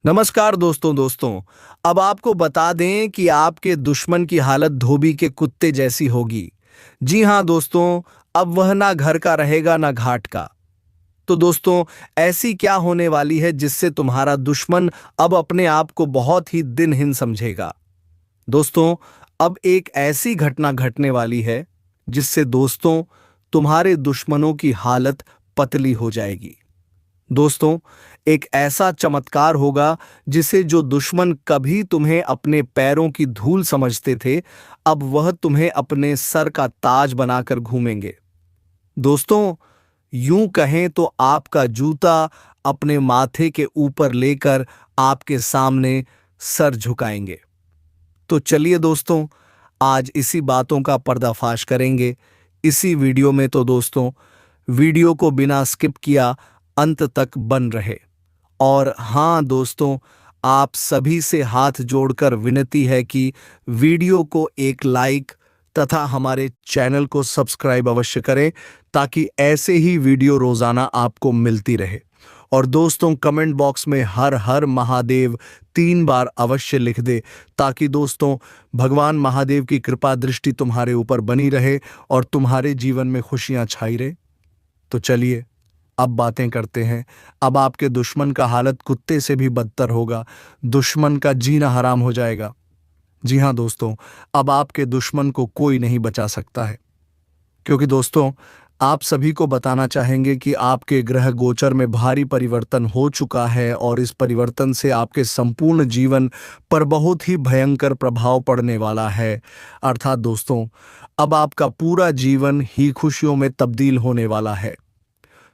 नमस्कार दोस्तों। अब आपको बता दें कि आपके दुश्मन की हालत धोबी के कुत्ते जैसी होगी। जी हाँ दोस्तों, अब वह ना घर का रहेगा ना घाट का। तो दोस्तों, ऐसी क्या होने वाली है जिससे तुम्हारा दुश्मन अब अपने आप को बहुत ही दिनहीन समझेगा। दोस्तों, अब एक ऐसी घटना घटने वाली है जिससे दोस्तों तुम्हारे दुश्मनों की हालत पतली हो जाएगी। दोस्तों, एक ऐसा चमत्कार होगा जिसे जो दुश्मन कभी तुम्हें अपने पैरों की धूल समझते थे, अब वह तुम्हें अपने सर का ताज बनाकर घूमेंगे। दोस्तों, यूं कहें तो आपका जूता अपने माथे के ऊपर लेकर आपके सामने सर झुकाएंगे। तो चलिए दोस्तों, आज इसी बातों का पर्दाफाश करेंगे इसी वीडियो में। तो दोस्तों, वीडियो को बिना स्किप किया अंत तक बन रहे। और हाँ दोस्तों, आप सभी से हाथ जोड़कर विनती है कि वीडियो को एक लाइक तथा हमारे चैनल को सब्सक्राइब अवश्य करें, ताकि ऐसे ही वीडियो रोजाना आपको मिलती रहे। और दोस्तों, कमेंट बॉक्स में हर हर महादेव 3 बार अवश्य लिख दे, ताकि दोस्तों भगवान महादेव की कृपा दृष्टि तुम्हारे ऊपर बनी रहे और तुम्हारे जीवन में खुशियां छाई रहे। तो चलिए अब बातें करते हैं। अब आपके दुश्मन का हालत कुत्ते से भी बदतर होगा। दुश्मन का जीना हराम हो जाएगा। जी हाँ दोस्तों, अब आपके दुश्मन को कोई नहीं बचा सकता है, क्योंकि दोस्तों आप सभी को बताना चाहेंगे कि आपके ग्रह गोचर में भारी परिवर्तन हो चुका है और इस परिवर्तन से आपके संपूर्ण जीवन पर बहुत ही भयंकर प्रभाव पड़ने वाला है। अर्थात दोस्तों, अब आपका पूरा जीवन ही खुशियों में तब्दील होने वाला है।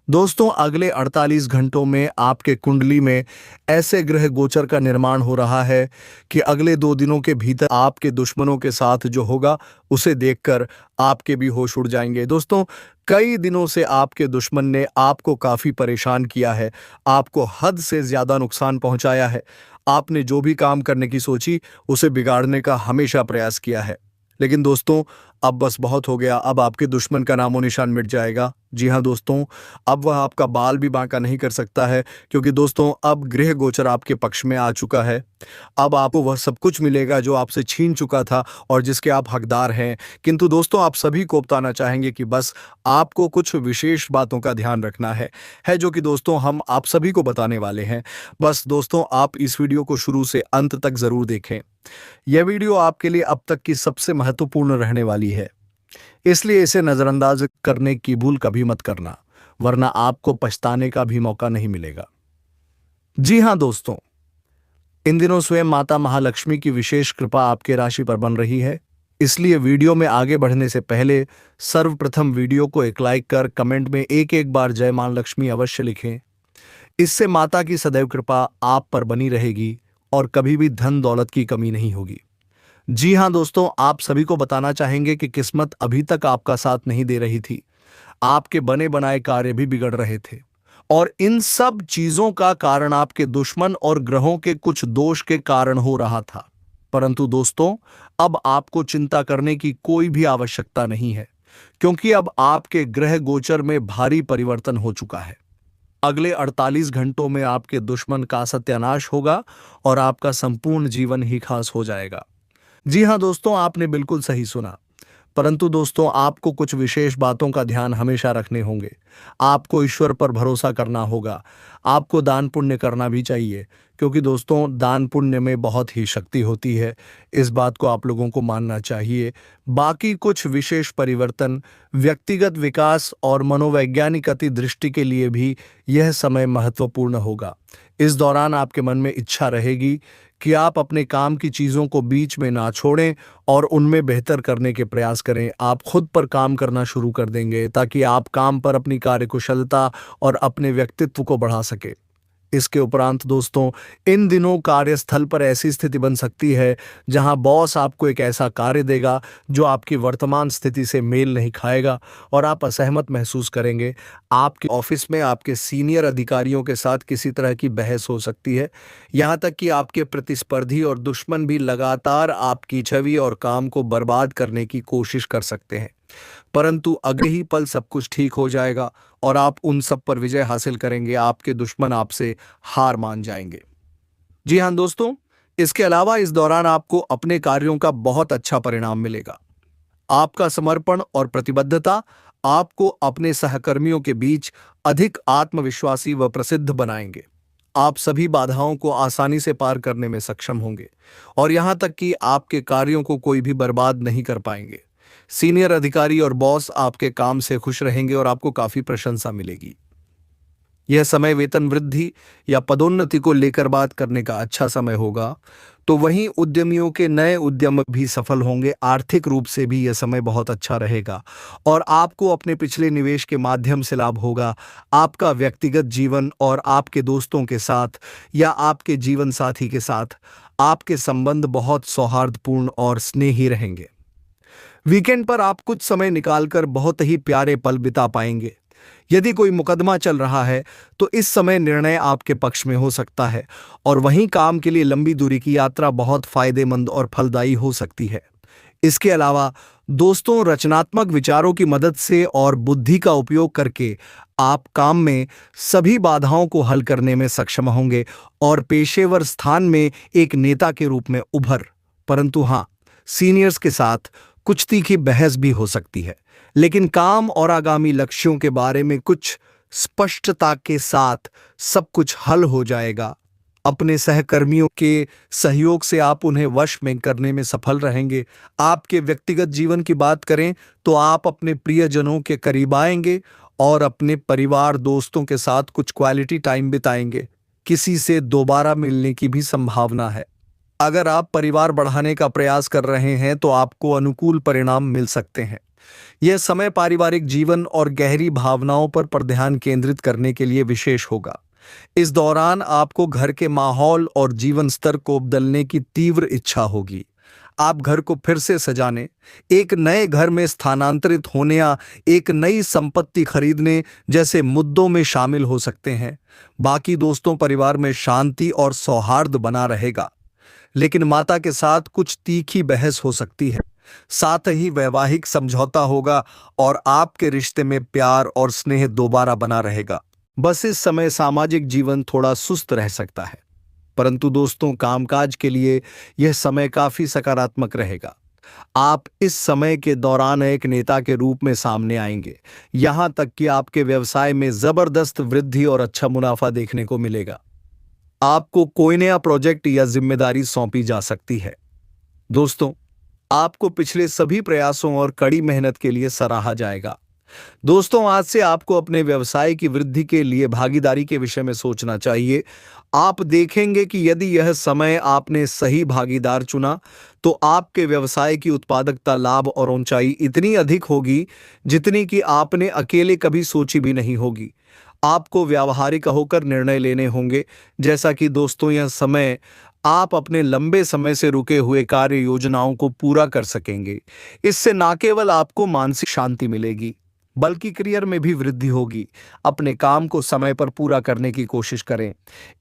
दोस्तों, अगले 48 घंटों में आपके कुंडली में ऐसे ग्रह गोचर का निर्माण हो रहा है कि अगले 2 दिनों के भीतर आपके दुश्मनों के साथ जो होगा उसे देखकर आपके भी होश उड़ जाएंगे। दोस्तों, कई दिनों से आपके दुश्मन ने आपको काफी परेशान किया है, आपको हद से ज्यादा नुकसान पहुंचाया है। आपने जो भी काम करने की सोची उसे बिगाड़ने का हमेशा प्रयास किया है। लेकिन दोस्तों, अब बस बहुत हो गया। अब आपके दुश्मन का नामो निशान मिट जाएगा। जी हाँ दोस्तों, अब वह आपका बाल भी बांका नहीं कर सकता है, क्योंकि दोस्तों अब गृह गोचर आपके पक्ष में आ चुका है। अब आपको वह सब कुछ मिलेगा जो आपसे छीन चुका था और जिसके आप हकदार हैं। किंतु दोस्तों, आप सभी को बताना चाहेंगे कि बस आपको कुछ विशेष बातों का ध्यान रखना है जो कि दोस्तों हम आप सभी को बताने वाले हैं। बस दोस्तों, आप इस वीडियो को शुरू से अंत तक जरूर देखें। यह वीडियो आपके लिए अब तक की सबसे महत्वपूर्ण रहने वाली है, इसलिए इसे नजरअंदाज करने की भूल कभी मत करना, वरना आपको पछताने का भी मौका नहीं मिलेगा। जी हाँ दोस्तों, इन दिनों स्वयं माता महालक्ष्मी की विशेष कृपा आपके राशि पर बन रही है। इसलिए वीडियो में आगे बढ़ने से पहले सर्वप्रथम वीडियो को एक लाइक कर कमेंट में एक एक बार जय मां लक्ष्मी अवश्य लिखें। इससे माता की सदैव कृपा आप पर बनी रहेगी और कभी भी धन दौलत की कमी नहीं होगी। जी हाँ दोस्तों, आप सभी को बताना चाहेंगे कि किस्मत अभी तक आपका साथ नहीं दे रही थी। आपके बने बनाए कार्य भी बिगड़ रहे थे और इन सब चीजों का कारण आपके दुश्मन और ग्रहों के कुछ दोष के कारण हो रहा था। परंतु दोस्तों, अब आपको चिंता करने की कोई भी आवश्यकता नहीं है, क्योंकि अब आपके ग्रह गोचर में भारी परिवर्तन हो चुका है। अगले 48 घंटों में आपके दुश्मन का सत्यानाश होगा और आपका संपूर्ण जीवन ही खास हो जाएगा। जी हाँ दोस्तों, आपने बिल्कुल सही सुना। परंतु दोस्तों, आपको कुछ विशेष बातों का ध्यान हमेशा रखने होंगे। आपको ईश्वर पर भरोसा करना होगा। आपको दान पुण्य करना भी चाहिए, क्योंकि दोस्तों दान पुण्य में बहुत ही शक्ति होती है। इस बात को आप लोगों को मानना चाहिए। बाकी कुछ विशेष परिवर्तन व्यक्तिगत विकास और मनोवैज्ञानिक अति दृष्टि के लिए भी यह समय महत्वपूर्ण होगा। इस दौरान आपके मन में इच्छा रहेगी कि आप अपने काम की चीज़ों को बीच में ना छोड़ें और उनमें बेहतर करने के प्रयास करें। आप खुद पर काम करना शुरू कर देंगे, ताकि आप काम पर अपनी कार्यकुशलता और अपने व्यक्तित्व को बढ़ा सके। इसके उपरांत दोस्तों, इन दिनों कार्यस्थल पर ऐसी स्थिति बन सकती है जहां बॉस आपको एक ऐसा कार्य देगा जो आपकी वर्तमान स्थिति से मेल नहीं खाएगा और आप असहमत महसूस करेंगे। आपके ऑफिस में आपके सीनियर अधिकारियों के साथ किसी तरह की बहस हो सकती है। यहां तक कि आपके प्रतिस्पर्धी और दुश्मन भी लगातार आपकी छवि और काम को बर्बाद करने की कोशिश कर सकते हैं। परंतु अगले ही पल सब कुछ ठीक हो जाएगा और आप उन सब पर विजय हासिल करेंगे। आपके दुश्मन आपसे हार मान जाएंगे। जी हाँ दोस्तों, इसके अलावा इस दौरान आपको अपने कार्यों का बहुत अच्छा परिणाम मिलेगा। आपका समर्पण और प्रतिबद्धता आपको अपने सहकर्मियों के बीच अधिक आत्मविश्वासी व प्रसिद्ध बनाएंगे। आप सभी बाधाओं को आसानी से पार करने में सक्षम होंगे और यहां तक कि आपके कार्यों को कोई भी बर्बाद नहीं कर पाएंगे। सीनियर अधिकारी और बॉस आपके काम से खुश रहेंगे और आपको काफी प्रशंसा मिलेगी। यह समय वेतन वृद्धि या पदोन्नति को लेकर बात करने का अच्छा समय होगा। तो वहीं उद्यमियों के नए उद्यम भी सफल होंगे। आर्थिक रूप से भी यह समय बहुत अच्छा रहेगा और आपको अपने पिछले निवेश के माध्यम से लाभ होगा। आपका व्यक्तिगत जीवन और आपके दोस्तों के साथ या आपके जीवन साथी के साथ आपके संबंध बहुत सौहार्दपूर्ण और स्नेही रहेंगे। वीकेंड पर आप कुछ समय निकालकर बहुत ही प्यारे पल बिता पाएंगे। यदि कोई मुकदमा चल रहा है तो इस समय निर्णय आपके पक्ष में हो सकता है और वहीं काम के लिए लंबी दूरी की यात्रा बहुत फायदेमंद और फलदायी हो सकती है। इसके अलावा दोस्तों, रचनात्मक विचारों की मदद से और बुद्धि का उपयोग करके आप काम में सभी बाधाओं को हल करने में सक्षम होंगे और पेशेवर स्थान में एक नेता के रूप में उभर। परंतु हाँ, सीनियर्स के साथ कुछ तीखी बहस भी हो सकती है, लेकिन काम और आगामी लक्ष्यों के बारे में कुछ स्पष्टता के साथ सब कुछ हल हो जाएगा। अपने सहकर्मियों के सहयोग से आप उन्हें वश में करने में सफल रहेंगे। आपके व्यक्तिगत जीवन की बात करें तो आप अपने प्रियजनों के करीब आएंगे और अपने परिवार दोस्तों के साथ कुछ क्वालिटी टाइम बिताएंगे। किसी से दोबारा मिलने की भी संभावना है। अगर आप परिवार बढ़ाने का प्रयास कर रहे हैं तो आपको अनुकूल परिणाम मिल सकते हैं। यह समय पारिवारिक जीवन और गहरी भावनाओं पर ध्यान केंद्रित करने के लिए विशेष होगा। इस दौरान आपको घर के माहौल और जीवन स्तर को बदलने की तीव्र इच्छा होगी। आप घर को फिर से सजाने, एक नए घर में स्थानांतरित होने या एक नई संपत्ति खरीदने जैसे मुद्दों में शामिल हो सकते हैं। बाकी दोस्तों, परिवार में शांति और सौहार्द बना रहेगा, लेकिन माता के साथ कुछ तीखी बहस हो सकती है। साथ ही वैवाहिक समझौता होगा और आपके रिश्ते में प्यार और स्नेह दोबारा बना रहेगा। बस इस समय सामाजिक जीवन थोड़ा सुस्त रह सकता है, परंतु दोस्तों, कामकाज के लिए यह समय काफी सकारात्मक रहेगा। आप इस समय के दौरान एक नेता के रूप में सामने आएंगे। यहां तक कि आपके व्यवसाय में जबरदस्त वृद्धि और अच्छा मुनाफा देखने को मिलेगा। आपको कोई नया प्रोजेक्ट या जिम्मेदारी सौंपी जा सकती है। दोस्तों, आपको पिछले सभी प्रयासों और कड़ी मेहनत के लिए सराहा जाएगा। दोस्तों, आज से आपको अपने व्यवसाय की वृद्धि के लिए भागीदारी के विषय में सोचना चाहिए। आप देखेंगे कि यदि यह समय आपने सही भागीदार चुना तो आपके व्यवसाय की उत्पादकता, लाभ और ऊंचाई इतनी अधिक होगी जितनी कि आपने अकेले कभी सोची भी नहीं होगी। आपको व्यावहारिक होकर निर्णय लेने होंगे। जैसा कि दोस्तों, यह समय आप अपने लंबे समय से रुके हुए कार्य योजनाओं को पूरा कर सकेंगे। इससे न केवल आपको मानसिक शांति मिलेगी बल्कि करियर में भी वृद्धि होगी। अपने काम को समय पर पूरा करने की कोशिश करें।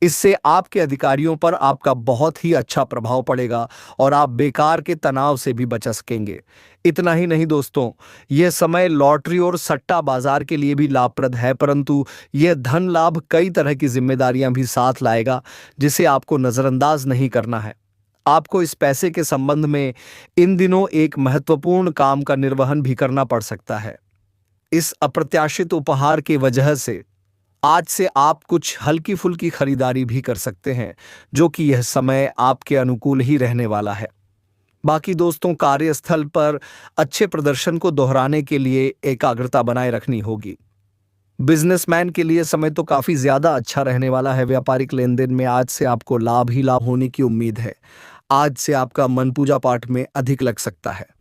इससे आपके अधिकारियों पर आपका बहुत ही अच्छा प्रभाव पड़ेगा और आप बेकार के तनाव से भी बच सकेंगे। इतना ही नहीं दोस्तों, यह समय लॉटरी और सट्टा बाजार के लिए भी लाभप्रद है, परंतु यह धन लाभ कई तरह की जिम्मेदारियां भी साथ लाएगा जिसे आपको नजरअंदाज नहीं करना है। आपको इस पैसे के संबंध में इन दिनों एक महत्वपूर्ण काम का निर्वहन भी करना पड़ सकता है। इस अप्रत्याशित उपहार की वजह से आज से आप कुछ हल्की फुल्की खरीदारी भी कर सकते हैं, जो कि यह समय आपके अनुकूल ही रहने वाला है। बाकी दोस्तों, कार्यस्थल पर अच्छे प्रदर्शन को दोहराने के लिए एकाग्रता बनाए रखनी होगी। बिजनेसमैन के लिए समय तो काफी ज्यादा अच्छा रहने वाला है। व्यापारिक लेन देन में आज से आपको लाभ ही लाभ होने की उम्मीद है। आज से आपका मन पूजा पाठ में अधिक लग सकता है।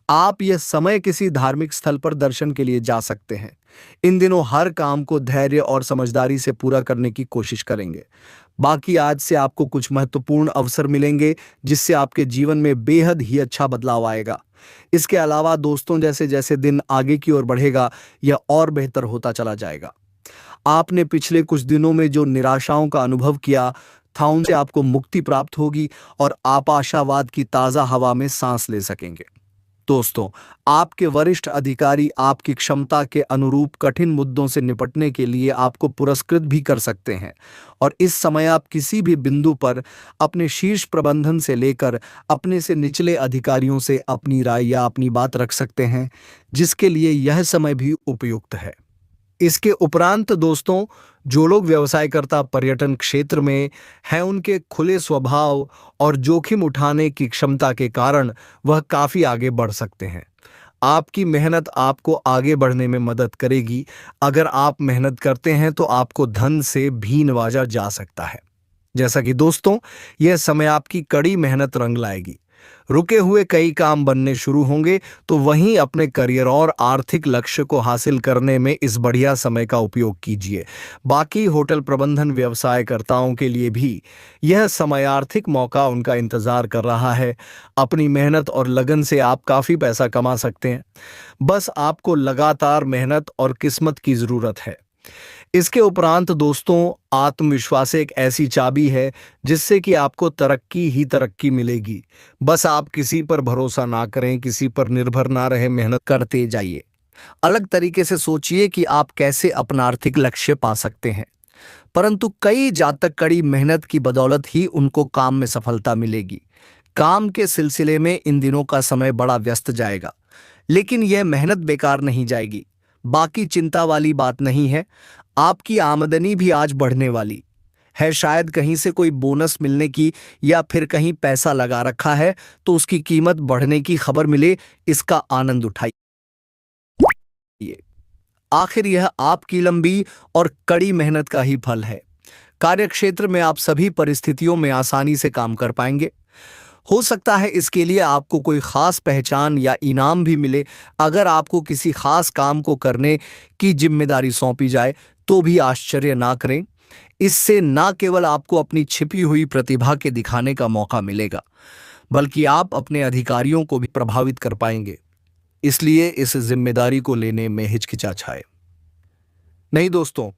आप यह समय किसी धार्मिक स्थल पर दर्शन के लिए जा सकते हैं। इन दिनों हर काम को धैर्य और समझदारी से पूरा करने की कोशिश करेंगे। बाकी आज से आपको कुछ महत्वपूर्ण अवसर मिलेंगे जिससे आपके जीवन में बेहद ही अच्छा बदलाव आएगा। इसके अलावा दोस्तों, जैसे जैसे दिन आगे की ओर बढ़ेगा यह और बेहतर होता चला जाएगा। आपने पिछले कुछ दिनों में जो निराशाओं का अनुभव किया था उनसे आपको मुक्ति प्राप्त होगी और आप आशावाद की ताज़ा हवा में सांस ले सकेंगे। दोस्तों, आपके वरिष्ठ अधिकारी आपकी क्षमता के अनुरूप कठिन मुद्दों से निपटने के लिए आपको पुरस्कृत भी कर सकते हैं और इस समय आप किसी भी बिंदु पर अपने शीर्ष प्रबंधन से लेकर अपने से निचले अधिकारियों से अपनी राय या अपनी बात रख सकते हैं, जिसके लिए यह समय भी उपयुक्त है। इसके उपरांत दोस्तों, जो लोग व्यवसायकर्ता पर्यटन क्षेत्र में हैं, उनके खुले स्वभाव और जोखिम उठाने की क्षमता के कारण वह काफी आगे बढ़ सकते हैं। आपकी मेहनत आपको आगे बढ़ने में मदद करेगी। अगर आप मेहनत करते हैं तो आपको धन से भी नवाजा जा सकता है। जैसा कि दोस्तों, यह समय आपकी कड़ी मेहनत रंग लाएगी। रुके हुए कई काम बनने शुरू होंगे, तो वहीं अपने करियर और आर्थिक लक्ष्य को हासिल करने में इस बढ़िया समय का उपयोग कीजिए। बाकी होटल प्रबंधन व्यवसायकर्ताओं के लिए भी यह समय आर्थिक मौका उनका इंतजार कर रहा है। अपनी मेहनत और लगन से आप काफी पैसा कमा सकते हैं। बस आपको लगातार मेहनत और किस्मत की जरूरत है। इसके उपरांत दोस्तों, आत्मविश्वास एक ऐसी चाबी है जिससे कि आपको तरक्की ही तरक्की मिलेगी। बस आप किसी पर भरोसा ना करें, किसी पर निर्भर ना रहे, मेहनत करते जाइए। अलग तरीके से सोचिए कि आप कैसे अपना आर्थिक लक्ष्य पा सकते हैं। परंतु कई जातक कड़ी मेहनत की बदौलत ही उनको काम में सफलता मिलेगी। काम के सिलसिले में इन दिनों का समय बड़ा व्यस्त जाएगा, लेकिन यह मेहनत बेकार नहीं जाएगी। बाकी चिंता वाली बात नहीं है। आपकी आमदनी भी आज बढ़ने वाली है। शायद कहीं से कोई बोनस मिलने की या फिर कहीं पैसा लगा रखा है तो उसकी कीमत बढ़ने की खबर मिले, इसका आनंद उठाइए। आखिर यह आपकी लंबी और कड़ी मेहनत का ही फल है। कार्यक्षेत्र में आप सभी परिस्थितियों में आसानी से काम कर पाएंगे। हो सकता है इसके लिए आपको कोई खास पहचान या इनाम भी मिले। अगर आपको किसी खास काम को करने की जिम्मेदारी सौंपी जाए तो भी आश्चर्य ना करें। इससे ना केवल आपको अपनी छिपी हुई प्रतिभा के दिखाने का मौका मिलेगा, बल्कि आप अपने अधिकारियों को भी प्रभावित कर पाएंगे। इसलिए इस जिम्मेदारी को लेने में हिचकिचाए नहीं। दोस्तों,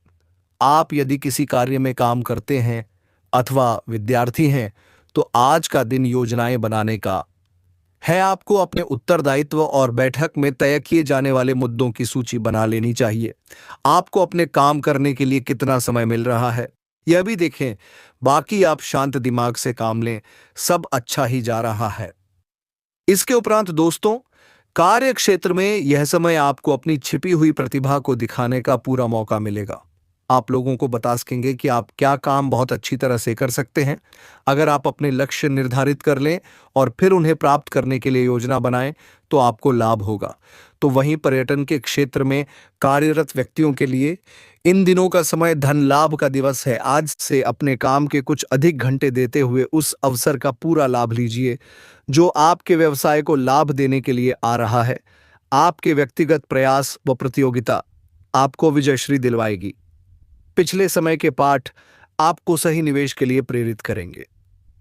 आप यदि किसी कार्य में काम करते हैं अथवा विद्यार्थी हैं तो आज का दिन योजनाएं बनाने का है। आपको अपने उत्तरदायित्व और बैठक में तय किए जाने वाले मुद्दों की सूची बना लेनी चाहिए। आपको अपने काम करने के लिए कितना समय मिल रहा है यह भी देखें। बाकी आप शांत दिमाग से काम लें, सब अच्छा ही जा रहा है। इसके उपरांत दोस्तों, कार्य क्षेत्र में यह समय आपको अपनी छिपी हुई प्रतिभा को दिखाने का पूरा मौका मिलेगा। आप लोगों को बता सकेंगे कि आप क्या काम बहुत अच्छी तरह से कर सकते हैं। अगर आप अपने लक्ष्य निर्धारित कर लें और फिर उन्हें प्राप्त करने के लिए योजना बनाएं तो आपको लाभ होगा। तो वहीं पर्यटन के क्षेत्र में कार्यरत व्यक्तियों के लिए इन दिनों का समय धन लाभ का दिवस है। आज से अपने काम के कुछ अधिक घंटे देते हुए उस अवसर का पूरा लाभ लीजिए जो आपके व्यवसाय को लाभ देने के लिए आ रहा है। आपके व्यक्तिगत प्रयास व प्रतियोगिता आपको विजयश्री दिलवाएगी। पिछले समय के पाठ आपको सही निवेश के लिए प्रेरित करेंगे।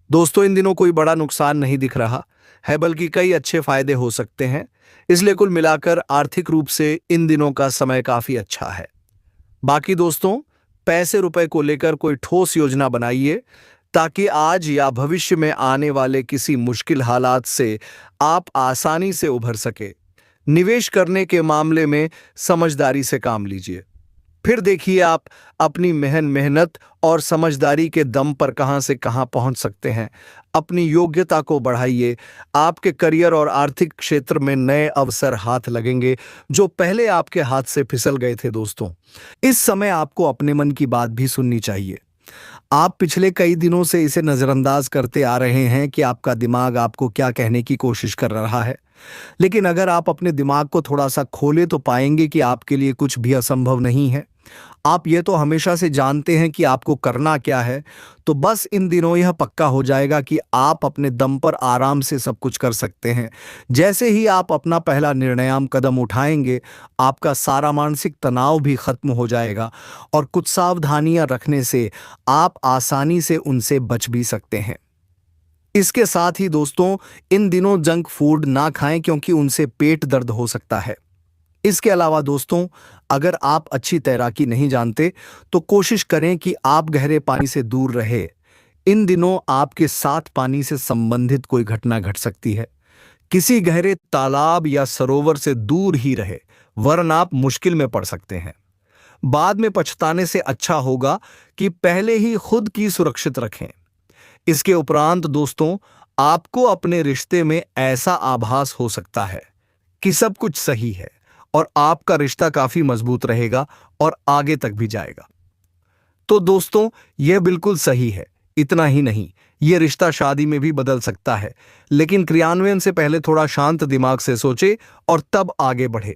दोस्तों, इन दिनों कोई बड़ा नुकसान नहीं दिख रहा है, बल्कि कई अच्छे फायदे हो सकते हैं। इसलिए कुल मिलाकर आर्थिक रूप से इन दिनों का समय काफी अच्छा है। बाकी दोस्तों, पैसे रुपए को लेकर कोई ठोस योजना बनाइए ताकि आज या भविष्य में आने वाले किसी मुश्किल हालात से आप आसानी से उभर सके। निवेश करने के मामले में समझदारी से काम लीजिए। फिर देखिए आप अपनी मेहनत और समझदारी के दम पर कहां से कहां पहुंच सकते हैं। अपनी योग्यता को बढ़ाइए। आपके करियर और आर्थिक क्षेत्र में नए अवसर हाथ लगेंगे जो पहले आपके हाथ से फिसल गए थे। दोस्तों, इस समय आपको अपने मन की बात भी सुननी चाहिए। आप पिछले कई दिनों से इसे नजरअंदाज करते आ रहे हैं कि आपका दिमाग आपको क्या कहने की कोशिश कर रहा है, लेकिन अगर आप अपने दिमाग को थोड़ा सा खोले तो पाएंगे कि आपके लिए कुछ भी असंभव नहीं है। आप ये तो हमेशा से जानते हैं कि आपको करना क्या है, तो बस इन दिनों यह पक्का हो जाएगा कि आप अपने दम पर आराम से सब कुछ कर सकते हैं। जैसे ही आप अपना पहला निर्णयात्मक कदम उठाएंगे, आपका सारा मानसिक तनाव भी खत्म हो जाएगा और कुछ सावधानियां रखने से आप आसानी से उनसे बच भी सकते हैं। इसके साथ ही दोस्तों, इन दिनों जंक फूड ना खाएं क्योंकि उनसे पेट दर्द हो सकता है। इसके अलावा दोस्तों, अगर आप अच्छी तैराकी नहीं जानते तो कोशिश करें कि आप गहरे पानी से दूर रहे। इन दिनों आपके साथ पानी से संबंधित कोई घटना घट सकती है। किसी गहरे तालाब या सरोवर से दूर ही रहे, वरना आप मुश्किल में पड़ सकते हैं। बाद में पछताने से अच्छा होगा कि पहले ही खुद की सुरक्षित रखें। इसके उपरांत दोस्तों, आपको अपने रिश्ते में ऐसा आभास हो सकता है कि सब कुछ सही है और आपका रिश्ता काफी मजबूत रहेगा और आगे तक भी जाएगा। तो दोस्तों, यह बिल्कुल सही है। इतना ही नहीं, यह रिश्ता शादी में भी बदल सकता है, लेकिन क्रियान्वयन से पहले थोड़ा शांत दिमाग से सोचे और तब आगे बढ़े।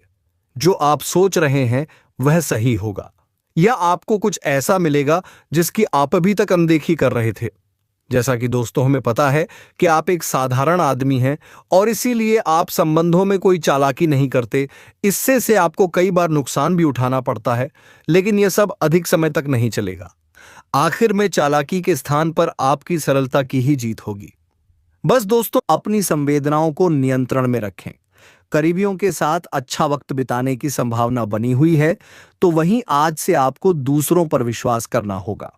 जो आप सोच रहे हैं वह सही होगा, या आपको कुछ ऐसा मिलेगा जिसकी आप अभी तक अनदेखी कर रहे थे। जैसा कि दोस्तों हमें पता है कि आप एक साधारण आदमी हैं और इसीलिए आप संबंधों में कोई चालाकी नहीं करते। इससे से आपको कई बार नुकसान भी उठाना पड़ता है, लेकिन यह सब अधिक समय तक नहीं चलेगा। आखिर में चालाकी के स्थान पर आपकी सरलता की ही जीत होगी। बस दोस्तों, अपनी संवेदनाओं को नियंत्रण में रखें। करीबियों के साथ अच्छा वक्त बिताने की संभावना बनी हुई है, तो वहीं आज से आपको दूसरों पर विश्वास करना होगा।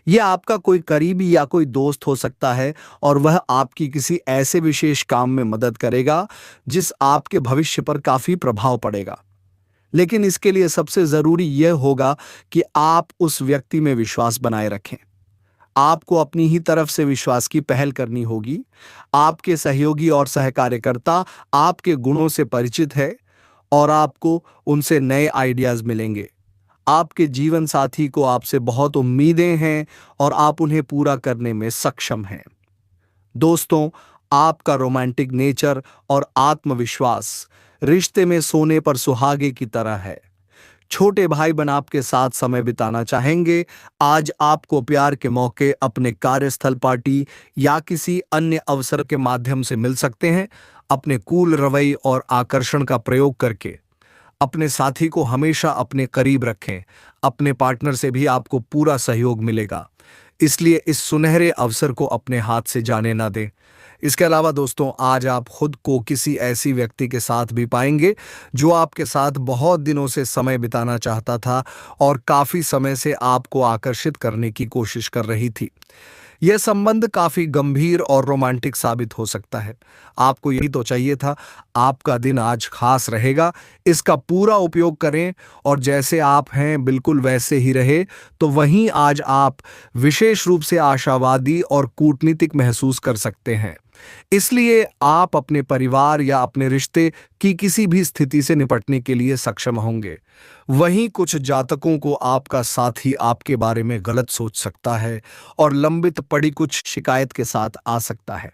यह आपका कोई करीबी या कोई दोस्त हो सकता है और वह आपकी किसी ऐसे विशेष काम में मदद करेगा जिस आपके भविष्य पर काफी प्रभाव पड़ेगा। लेकिन इसके लिए सबसे जरूरी यह होगा कि आप उस व्यक्ति में विश्वास बनाए रखें। आपको अपनी ही तरफ से विश्वास की पहल करनी होगी। आपके सहयोगी और सहकार्यकर्ता आपके गुणों से परिचित है और आपको उनसे नए आइडियाज मिलेंगे। आपके जीवन साथी को आपसे बहुत उम्मीदें हैं और आप उन्हें पूरा करने में सक्षम हैं। दोस्तों, आपका रोमांटिक नेचर और आत्मविश्वास रिश्ते में सोने पर सुहागे की तरह है। छोटे भाई बन आपके साथ समय बिताना चाहेंगे। आज आपको प्यार के मौके अपने कार्यस्थल, पार्टी या किसी अन्य अवसर के माध्यम से मिल सकते हैं। अपने कूल रवैये और आकर्षण का प्रयोग करके अपने साथी को हमेशा अपने करीब रखें। अपने पार्टनर से भी आपको पूरा सहयोग मिलेगा, इसलिए इस सुनहरे अवसर को अपने हाथ से जाने ना दें। इसके अलावा दोस्तों, आज आप खुद को किसी ऐसी व्यक्ति के साथ भी पाएंगे जो आपके साथ बहुत दिनों से समय बिताना चाहता था और काफी समय से आपको आकर्षित करने की कोशिश कर रही थी। यह संबंध काफी गंभीर और रोमांटिक साबित हो सकता है। आपको यही तो चाहिए था। आपका दिन आज खास रहेगा, इसका पूरा उपयोग करें और जैसे आप हैं बिल्कुल वैसे ही रहे। तो वहीं आज आप विशेष रूप से आशावादी और कूटनीतिक महसूस कर सकते हैं। इसलिए आप अपने परिवार या अपने रिश्ते की किसी भी स्थिति से निपटने के लिए सक्षम होंगे। वहीं कुछ जातकों को आपका साथी आपके बारे में गलत सोच सकता है और लंबित पड़ी कुछ शिकायत के साथ आ सकता है,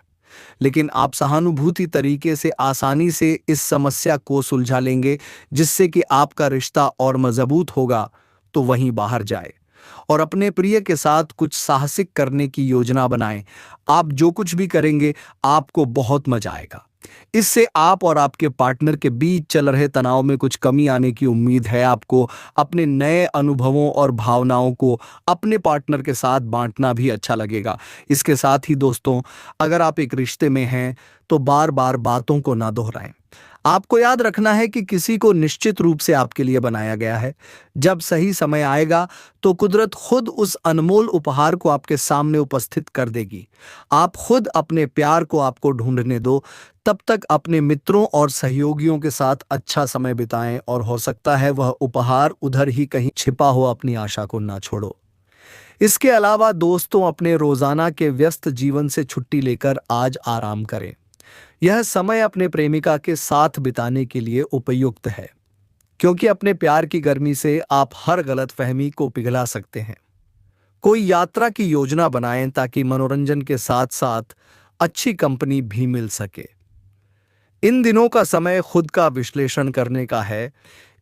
लेकिन आप सहानुभूति तरीके से आसानी से इस समस्या को सुलझा लेंगे, जिससे कि आपका रिश्ता और मजबूत होगा। तो वहीं बाहर जाए और अपने प्रिय के साथ कुछ साहसिक करने की योजना बनाएं। आप जो कुछ भी करेंगे आपको बहुत मजा आएगा। इससे आप और आपके पार्टनर के बीच चल रहे तनाव में कुछ कमी आने की उम्मीद है। आपको अपने नए अनुभवों और भावनाओं को अपने पार्टनर के साथ बांटना भी अच्छा लगेगा। इसके साथ ही दोस्तों, अगर आप एक रिश्ते में हैं तो बार बार बातों को ना दोहराएं। आपको याद रखना है कि किसी को निश्चित रूप से आपके लिए बनाया गया है। जब सही समय आएगा तो कुदरत खुद उस अनमोल उपहार को आपके सामने उपस्थित कर देगी। आप खुद अपने प्यार को आपको ढूंढने दो। तब तक अपने मित्रों और सहयोगियों के साथ अच्छा समय बिताएं और हो सकता है वह उपहार उधर ही कहीं छिपा हो। अपनी आशा को ना छोड़ो। इसके अलावा दोस्तों, अपने रोजाना के व्यस्त जीवन से छुट्टी लेकर आज आराम करें। यह समय अपने प्रेमिका के साथ बिताने के लिए उपयुक्त है, क्योंकि अपने प्यार की गर्मी से आप हर गलतफहमी को पिघला सकते हैं। कोई यात्रा की योजना बनाएं ताकि मनोरंजन के साथ साथ अच्छी कंपनी भी मिल सके। इन दिनों का समय खुद का विश्लेषण करने का है।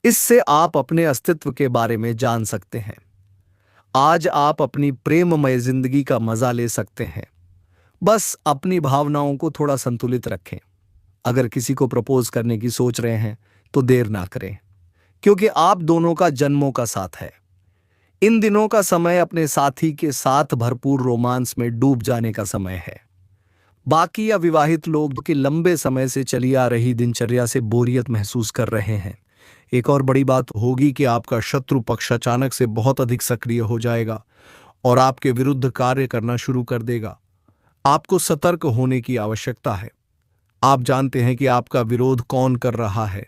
इससे आप अपने अस्तित्व के बारे में जान सकते हैं। आज आप अपनी प्रेममय जिंदगी का मजा ले सकते हैं। बस अपनी भावनाओं को थोड़ा संतुलित रखें। अगर किसी को प्रपोज करने की सोच रहे हैं तो देर ना करें, क्योंकि आप दोनों का जन्मों का साथ है। इन दिनों का समय अपने साथी के साथ भरपूर रोमांस में डूब जाने का समय है। बाकी अविवाहित लोग जो कि लंबे समय से चली आ रही दिनचर्या से बोरियत महसूस कर रहे हैं। एक और बड़ी बात होगी कि आपका शत्रु पक्ष अचानक से बहुत अधिक सक्रिय हो जाएगा और आपके विरुद्ध कार्य करना शुरू कर देगा। आपको सतर्क होने की आवश्यकता है। आप जानते हैं कि आपका विरोध कौन कर रहा है,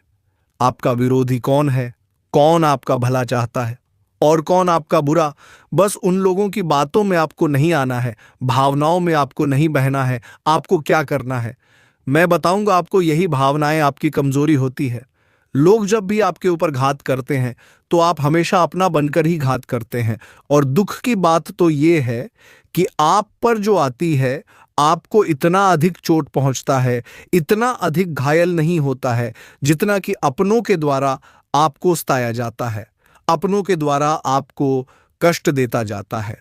आपका विरोधी कौन है, कौन आपका भला चाहता है और कौन आपका बुरा। बस उन लोगों की बातों में आपको नहीं आना है, भावनाओं में आपको नहीं बहना है। आपको क्या करना है मैं बताऊंगा आपको। यही भावनाएं आपकी कमजोरी होती है। लोग जब भी आपके ऊपर घात करते हैं तो आप हमेशा अपना बनकर ही घात करते हैं। और दुख की बात तो ये है कि आप पर जो आती है, आपको इतना अधिक चोट पहुंचता है, इतना अधिक घायल नहीं होता है जितना कि अपनों के द्वारा आपको सताया जाता है, अपनों के द्वारा आपको कष्ट देता जाता है।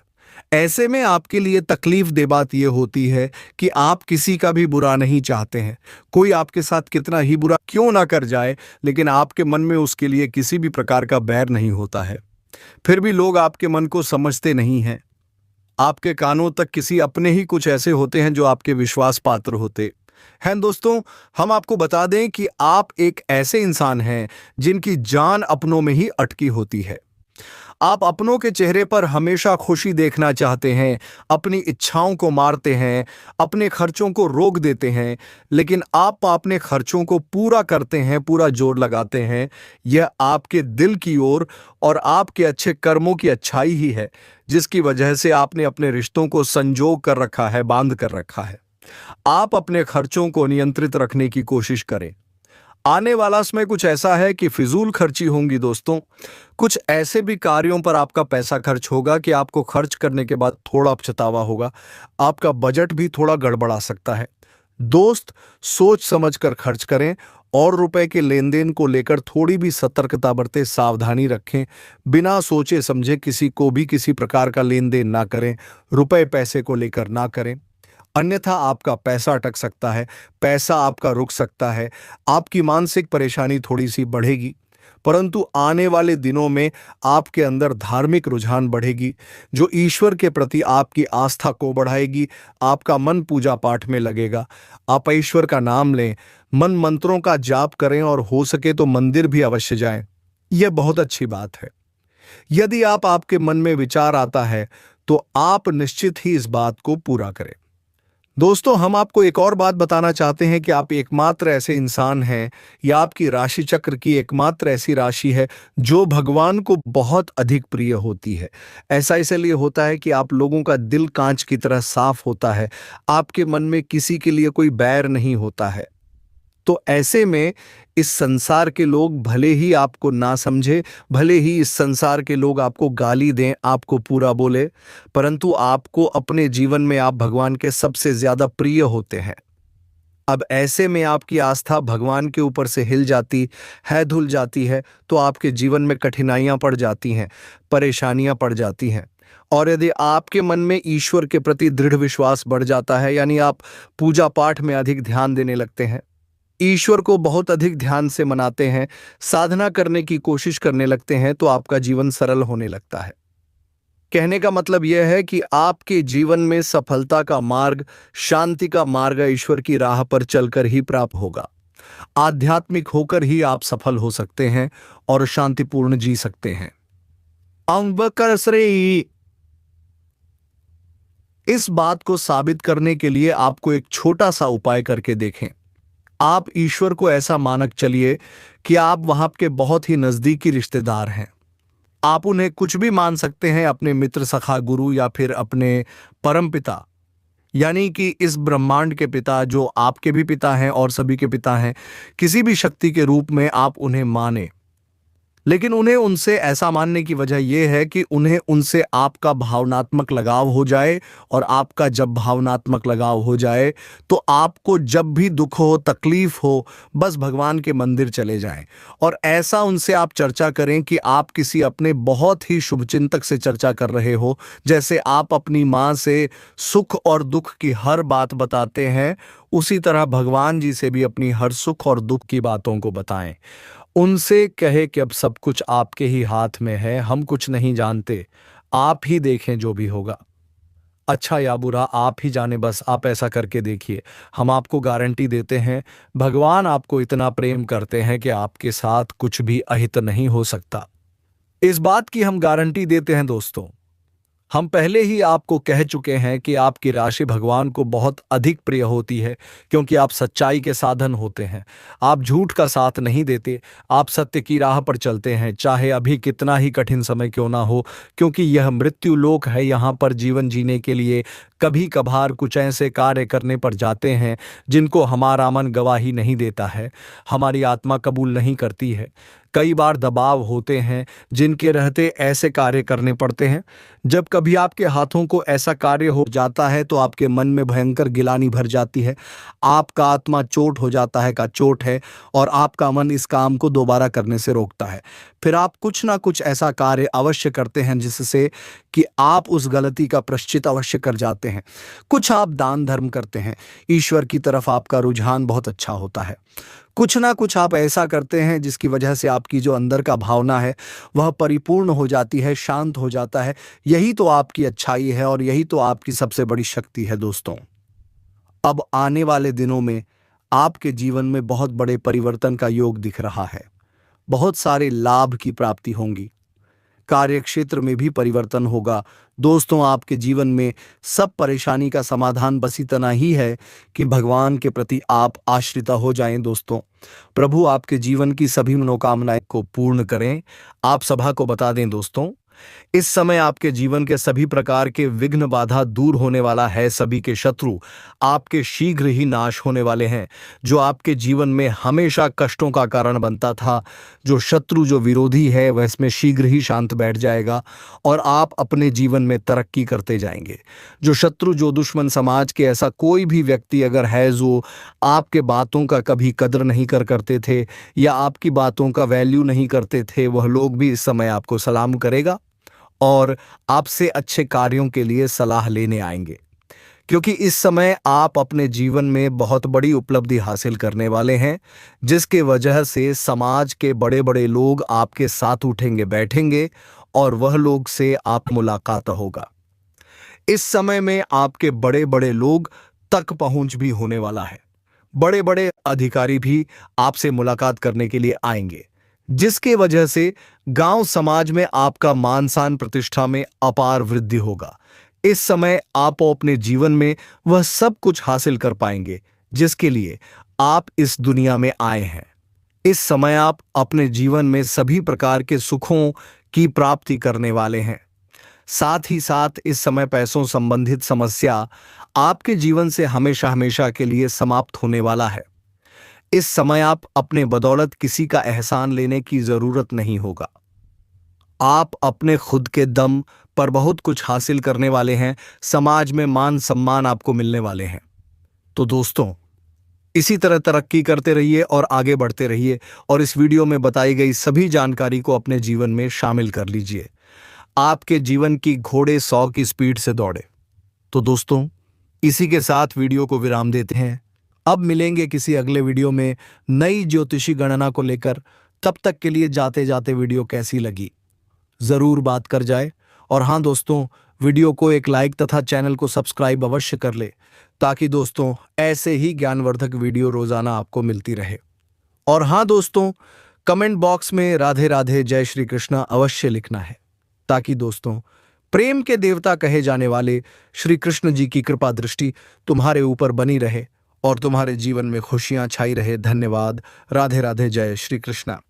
ऐसे में आपके लिए तकलीफ दे बात यह होती है कि आप किसी का भी बुरा नहीं चाहते हैं। कोई आपके साथ कितना ही बुरा क्यों ना कर जाए, लेकिन आपके मन में उसके लिए किसी भी प्रकार का बैर नहीं होता है। फिर भी लोग आपके मन को समझते नहीं हैं। आपके कानों तक किसी अपने ही कुछ ऐसे होते हैं जो आपके विश्वास पात्र होते हैं। दोस्तों, हम आपको बता दें कि आप एक ऐसे इंसान हैं जिनकी जान अपनों में ही अटकी होती है। आप अपनों के चेहरे पर हमेशा खुशी देखना चाहते हैं, अपनी इच्छाओं को मारते हैं, अपने खर्चों को रोक देते हैं, लेकिन आप अपने खर्चों को पूरा करते हैं, पूरा जोर लगाते हैं। यह आपके दिल की ओर और आपके अच्छे कर्मों की अच्छाई ही है जिसकी वजह से आपने अपने रिश्तों को संजो कर रखा है, बांध कर रखा है। आप अपने खर्चों को नियंत्रित रखने की कोशिश करें। आने वाला समय कुछ ऐसा है कि फिजूल खर्ची होंगी दोस्तों। कुछ ऐसे भी कार्यों पर आपका पैसा खर्च होगा कि आपको खर्च करने के बाद थोड़ा पछतावा होगा। आपका बजट भी थोड़ा गड़बड़ा सकता है। दोस्त, सोच समझ कर खर्च करें और रुपए के लेन देन को लेकर थोड़ी भी सतर्कता बरतें, सावधानी रखें। बिना सोचे समझे किसी को भी किसी प्रकार का लेन देन ना करें, रुपए पैसे को लेकर ना करें, अन्यथा आपका पैसा अटक सकता है, पैसा आपका रुक सकता है, आपकी मानसिक परेशानी थोड़ी सी बढ़ेगी। परंतु आने वाले दिनों में आपके अंदर धार्मिक रुझान बढ़ेगी जो ईश्वर के प्रति आपकी आस्था को बढ़ाएगी। आपका मन पूजा पाठ में लगेगा। आप ईश्वर का नाम लें, मन मंत्रों का जाप करें और हो सके तो मंदिर भी अवश्य जाएं। यह बहुत अच्छी बात है। यदि आपके मन में विचार आता है तो आप निश्चित ही इस बात को पूरा करें। दोस्तों, हम आपको एक और बात बताना चाहते हैं कि आप एकमात्र ऐसे इंसान हैं, या आपकी राशि चक्र की एकमात्र ऐसी राशि है जो भगवान को बहुत अधिक प्रिय होती है। ऐसा इसलिए होता है कि आप लोगों का दिल कांच की तरह साफ होता है। आपके मन में किसी के लिए कोई बैर नहीं होता है। तो ऐसे में इस संसार के लोग भले ही आपको ना समझे, भले ही इस संसार के लोग आपको गाली दें, आपको पूरा बोले, परंतु आपको अपने जीवन में आप भगवान के सबसे ज्यादा प्रिय होते हैं। अब ऐसे में आपकी आस्था भगवान के ऊपर से हिल जाती है, धुल जाती है, तो आपके जीवन में कठिनाइयां पड़ जाती हैं, परेशानियां पड़ जाती हैं। और यदि आपके मन में ईश्वर के प्रति दृढ़ विश्वास बढ़ जाता है, यानी आप पूजा पाठ में अधिक ध्यान देने लगते हैं, ईश्वर को बहुत अधिक ध्यान से मनाते हैं, साधना करने की कोशिश करने लगते हैं, तो आपका जीवन सरल होने लगता है। कहने का मतलब यह है कि आपके जीवन में सफलता का मार्ग, शांति का मार्ग ईश्वर की राह पर चलकर ही प्राप्त होगा। आध्यात्मिक होकर ही आप सफल हो सकते हैं और शांतिपूर्ण जी सकते हैं। अंबकर श्री इस बात को साबित करने के लिए आपको एक छोटा सा उपाय करके देखें। आप ईश्वर को ऐसा मानक चलिए कि आप वहां के बहुत ही नजदीकी रिश्तेदार हैं। आप उन्हें कुछ भी मान सकते हैं, अपने मित्र, सखा, गुरु या फिर अपने परम पिता, यानी कि इस ब्रह्मांड के पिता जो आपके भी पिता हैं और सभी के पिता हैं। किसी भी शक्ति के रूप में आप उन्हें माने, लेकिन उन्हें उनसे ऐसा मानने की वजह यह है कि उन्हें उनसे आपका भावनात्मक लगाव हो जाए। और आपका जब भावनात्मक लगाव हो जाए तो आपको जब भी दुख हो, तकलीफ हो, बस भगवान के मंदिर चले जाएं और ऐसा उनसे आप चर्चा करें कि आप किसी अपने बहुत ही शुभचिंतक से चर्चा कर रहे हो। जैसे आप अपनी माँ से सुख और दुख की हर बात बताते हैं, उसी तरह भगवान जी से भी अपनी हर सुख और दुख की बातों को बताएं। उनसे कहे कि अब सब कुछ आपके ही हाथ में है, हम कुछ नहीं जानते, आप ही देखें जो भी होगा, अच्छा या बुरा आप ही जाने, बस आप ऐसा करके देखिए। हम आपको गारंटी देते हैं, भगवान आपको इतना प्रेम करते हैं कि आपके साथ कुछ भी अहित नहीं हो सकता। इस बात की हम गारंटी देते हैं दोस्तों। हम पहले ही आपको कह चुके हैं कि आपकी राशि भगवान को बहुत अधिक प्रिय होती है, क्योंकि आप सच्चाई के साधन होते हैं। आप झूठ का साथ नहीं देते, आप सत्य की राह पर चलते हैं, चाहे अभी कितना ही कठिन समय क्यों ना हो, क्योंकि यह मृत्यु लोक है। यहाँ पर जीवन जीने के लिए कभी कभार कुछ ऐसे कार्य करने पर जाते हैं जिनको हमारा मन गवाही नहीं देता है, हमारी आत्मा कबूल नहीं करती है। कई बार दबाव होते हैं जिनके रहते ऐसे कार्य करने पड़ते हैं। जब कभी आपके हाथों को ऐसा कार्य हो जाता है तो आपके मन में भयंकर गिलानी भर जाती है, आपका आत्मा चोट हो जाता है का चोट है, और आपका मन इस काम को दोबारा करने से रोकता है। फिर आप कुछ ना कुछ ऐसा कार्य अवश्य करते हैं जिससे कि आप उस गलती का प्रायश्चित अवश्य कर जाते हैं। कुछ आप दान धर्म करते हैं, ईश्वर की तरफ आपका रुझान बहुत अच्छा होता है। कुछ ना कुछ आप ऐसा करते हैं जिसकी वजह से आपकी जो अंदर का भावना है वह परिपूर्ण हो जाती है, शांत हो जाता है। यही तो आपकी अच्छाई है और यही तो आपकी सबसे बड़ी शक्ति है दोस्तों। अब आने वाले दिनों में आपके जीवन में बहुत बड़े परिवर्तन का योग दिख रहा है। बहुत सारे लाभ की प्राप्ति होंगी, कार्यक्षेत्र में भी परिवर्तन होगा। दोस्तों, आपके जीवन में सब परेशानी का समाधान बस इतना ही है कि भगवान के प्रति आप आश्रित हो जाएं। दोस्तों, प्रभु आपके जीवन की सभी मनोकामनाएं को पूर्ण करें। आप सभा को बता दें दोस्तों, इस समय आपके जीवन के सभी प्रकार के विघ्न बाधा दूर होने वाला है। सभी के शत्रु आपके शीघ्र ही नाश होने वाले हैं। जो आपके जीवन में हमेशा कष्टों का कारण बनता था, जो शत्रु जो विरोधी है, वह इसमें शीघ्र ही शांत बैठ जाएगा और आप अपने जीवन में तरक्की करते जाएंगे। जो शत्रु जो दुश्मन समाज के ऐसा कोई भी व्यक्ति अगर है जो आपके बातों का कभी कदर नहीं करते थे या आपकी बातों का वैल्यू नहीं करते थे, वह लोग भी इस समय आपको सलाम करेगा और आपसे अच्छे कार्यों के लिए सलाह लेने आएंगे, क्योंकि इस समय आप अपने जीवन में बहुत बड़ी उपलब्धि हासिल करने वाले हैं, जिसके वजह से समाज के बड़े बड़े लोग आपके साथ उठेंगे बैठेंगे और वह लोग से आप मुलाकात होगा। इस समय में आपके बड़े बड़े लोग तक पहुंच भी होने वाला है। बड़े बड़े अधिकारी भी आपसे मुलाकात करने के लिए आएंगे, जिसके वजह से गांव समाज में आपका मान सम्मान प्रतिष्ठा में अपार वृद्धि होगा। इस समय आप अपने जीवन में वह सब कुछ हासिल कर पाएंगे जिसके लिए आप इस दुनिया में आए हैं। इस समय आप अपने जीवन में सभी प्रकार के सुखों की प्राप्ति करने वाले हैं। साथ ही साथ इस समय पैसों संबंधित समस्या आपके जीवन से हमेशा हमेशा के लिए समाप्त होने वाला है। इस समय आप अपने बदौलत किसी का एहसान लेने की जरूरत नहीं होगा। आप अपने खुद के दम पर बहुत कुछ हासिल करने वाले हैं। समाज में मान सम्मान आपको मिलने वाले हैं। तो दोस्तों, इसी तरह तरक्की करते रहिए और आगे बढ़ते रहिए और इस वीडियो में बताई गई सभी जानकारी को अपने जीवन में शामिल कर लीजिए। आपके जीवन की घोड़े 100 की स्पीड से दौड़े। तो दोस्तों, इसी के साथ वीडियो को विराम देते हैं। अब मिलेंगे किसी अगले वीडियो में नई ज्योतिषी गणना को लेकर। तब तक के लिए जाते जाते वीडियो कैसी लगी जरूर बात कर जाए। और हाँ दोस्तों, वीडियो को एक लाइक तथा चैनल को सब्सक्राइब अवश्य कर ले, ताकि दोस्तों ऐसे ही ज्ञानवर्धक वीडियो रोजाना आपको मिलती रहे। और हाँ दोस्तों, कमेंट बॉक्स में राधे राधे जय श्री कृष्णा अवश्य लिखना है, ताकि दोस्तों प्रेम के देवता कहे जाने वाले श्री कृष्ण जी की कृपा दृष्टि तुम्हारे ऊपर बनी रहे और तुम्हारे जीवन में खुशियां छाई रहे। धन्यवाद। राधे राधे जय श्री कृष्णा।